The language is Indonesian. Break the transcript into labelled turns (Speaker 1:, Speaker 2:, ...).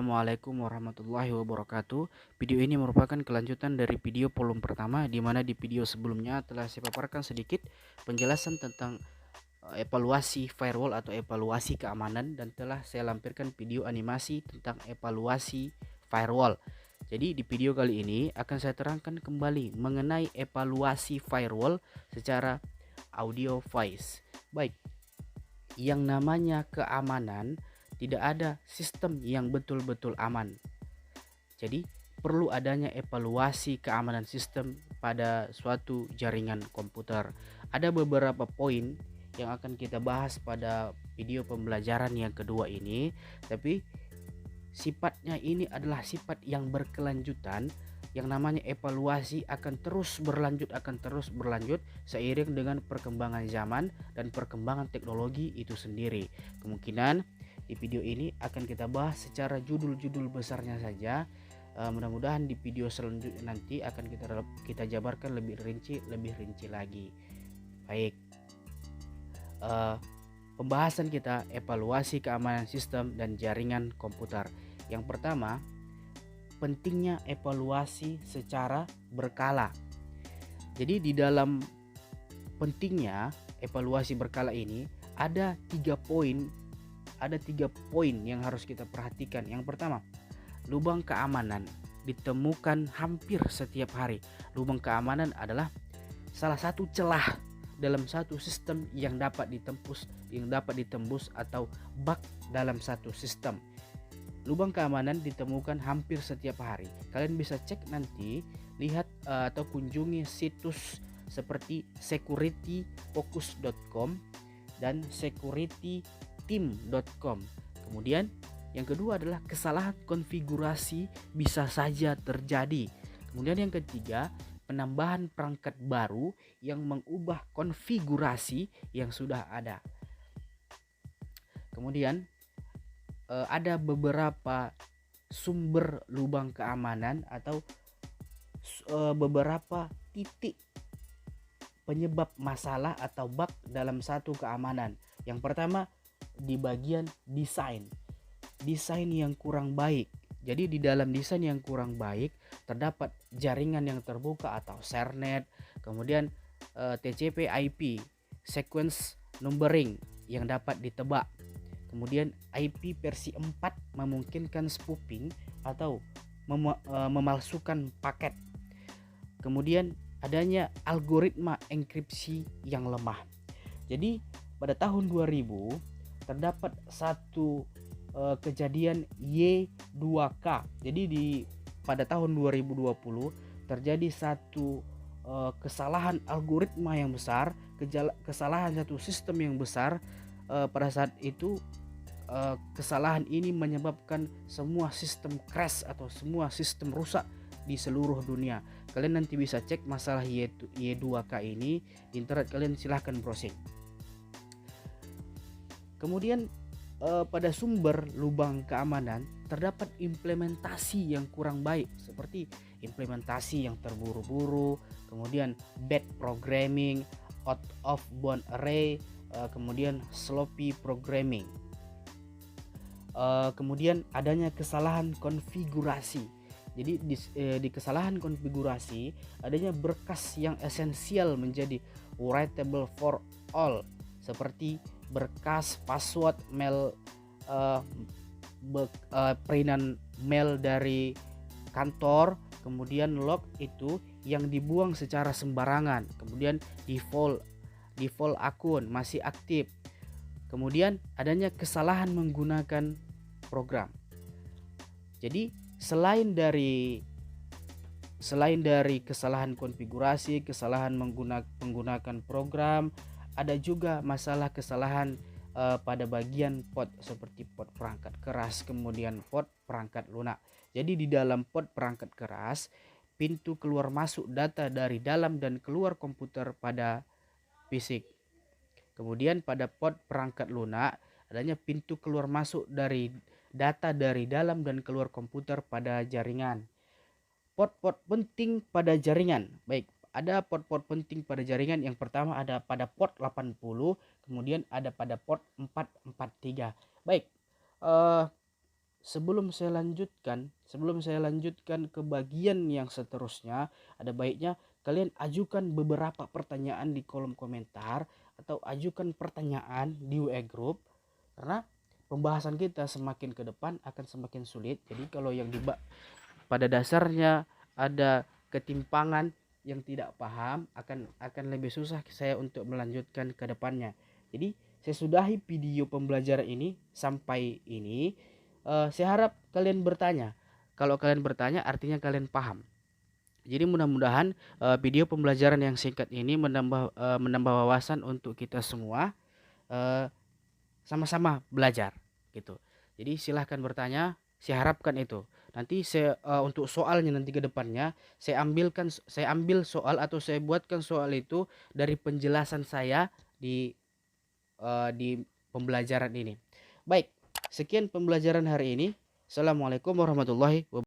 Speaker 1: Assalamualaikum warahmatullahi wabarakatuh. Video ini merupakan kelanjutan dari video volume pertama, di mana di video sebelumnya telah saya paparkan sedikit penjelasan tentang evaluasi firewall atau evaluasi keamanan, dan telah saya lampirkan video animasi tentang evaluasi firewall. Jadi di video kali ini akan saya terangkan kembali mengenai evaluasi firewall secara audio voice. Baik, yang namanya keamanan, tidak ada sistem yang betul-betul aman. Jadi perlu adanya evaluasi keamanan sistem pada suatu jaringan komputer. Ada beberapa poin yang akan kita bahas pada video pembelajaran yang kedua ini, tapi sifatnya ini adalah sifat yang berkelanjutan. Yang namanya evaluasi akan terus berlanjut seiring dengan perkembangan zaman dan perkembangan teknologi itu sendiri. Kemungkinan di video ini akan kita bahas secara judul-judul besarnya saja. Mudah-mudahan di video selanjutnya nanti akan kita jabarkan lebih rinci lagi. Baik, pembahasan kita evaluasi keamanan sistem dan jaringan komputer. Yang pertama, pentingnya evaluasi secara berkala. Jadi di dalam pentingnya evaluasi berkala ini ada tiga poin yang harus kita perhatikan. Yang pertama, lubang keamanan ditemukan hampir setiap hari. Lubang keamanan adalah salah satu celah dalam satu sistem yang dapat ditembus atau bug dalam satu sistem. Lubang keamanan ditemukan hampir setiap hari. Kalian bisa cek nanti, lihat atau kunjungi situs seperti securityfocus.com dan securityteam.com. Kemudian yang kedua adalah kesalahan konfigurasi bisa saja terjadi. Kemudian yang ketiga, penambahan perangkat baru yang mengubah konfigurasi yang sudah ada. Kemudian ada beberapa sumber lubang keamanan atau beberapa titik penyebab masalah atau bug dalam satu keamanan. Yang pertama, di bagian desain yang kurang baik. Jadi di dalam desain yang kurang baik terdapat jaringan yang terbuka atau sharenet, kemudian TCP/IP sequence numbering yang dapat ditebak. Kemudian IP versi 4 memungkinkan spoofing atau memalsukan paket. Kemudian adanya algoritma enkripsi yang lemah. Jadi pada tahun 2000 terdapat satu kejadian Y2K. Jadi pada tahun 2020 terjadi satu kesalahan algoritma yang besar, kesalahan satu sistem yang besar. Pada saat itu kesalahan ini menyebabkan semua sistem crash atau semua sistem rusak di seluruh dunia. Kalian nanti bisa cek masalah Y2K ini di internet, kalian silahkan browsing. Kemudian pada sumber lubang keamanan terdapat implementasi yang kurang baik, seperti implementasi yang terburu-buru, kemudian bad programming, out of bound array, kemudian sloppy programming. Kemudian adanya kesalahan konfigurasi. Jadi di kesalahan konfigurasi adanya berkas yang esensial menjadi writable for all, seperti berkas password mail, perinan mail dari kantor, kemudian log itu yang dibuang secara sembarangan, kemudian default akun masih aktif. Kemudian adanya kesalahan menggunakan program. Jadi selain dari kesalahan konfigurasi, kesalahan menggunakan program, ada juga masalah kesalahan pada bagian port, seperti port perangkat keras, kemudian port perangkat lunak. Jadi di dalam port perangkat keras, pintu keluar masuk data dari dalam dan keluar komputer pada fisik. Kemudian pada port perangkat lunak adanya pintu keluar masuk dari data dari dalam dan keluar komputer pada jaringan. Port-port penting pada jaringan. Baik, ada port-port penting pada jaringan. Yang pertama ada pada port 80, kemudian ada pada port 443. Baik, sebelum saya lanjutkan ke bagian yang seterusnya, ada baiknya kalian ajukan beberapa pertanyaan di kolom komentar atau ajukan pertanyaan di WA group, karena pembahasan kita semakin ke depan akan semakin sulit. Jadi kalau yang pada dasarnya ada ketimpangan yang tidak paham, akan lebih susah saya untuk melanjutkan ke depannya. Jadi saya sudahi video pembelajaran ini sampai ini. Saya harap kalian bertanya. Kalau kalian bertanya artinya kalian paham. Jadi mudah-mudahan video pembelajaran yang singkat ini menambah wawasan untuk kita semua, sama-sama belajar gitu. Jadi silahkan bertanya, saya harapkan itu. Nanti saya untuk soalnya nanti ke depannya saya ambil soal atau saya buatkan soal itu dari penjelasan saya di pembelajaran ini. Baik, sekian pembelajaran hari ini. Assalamualaikum warahmatullahi wabarakatuh.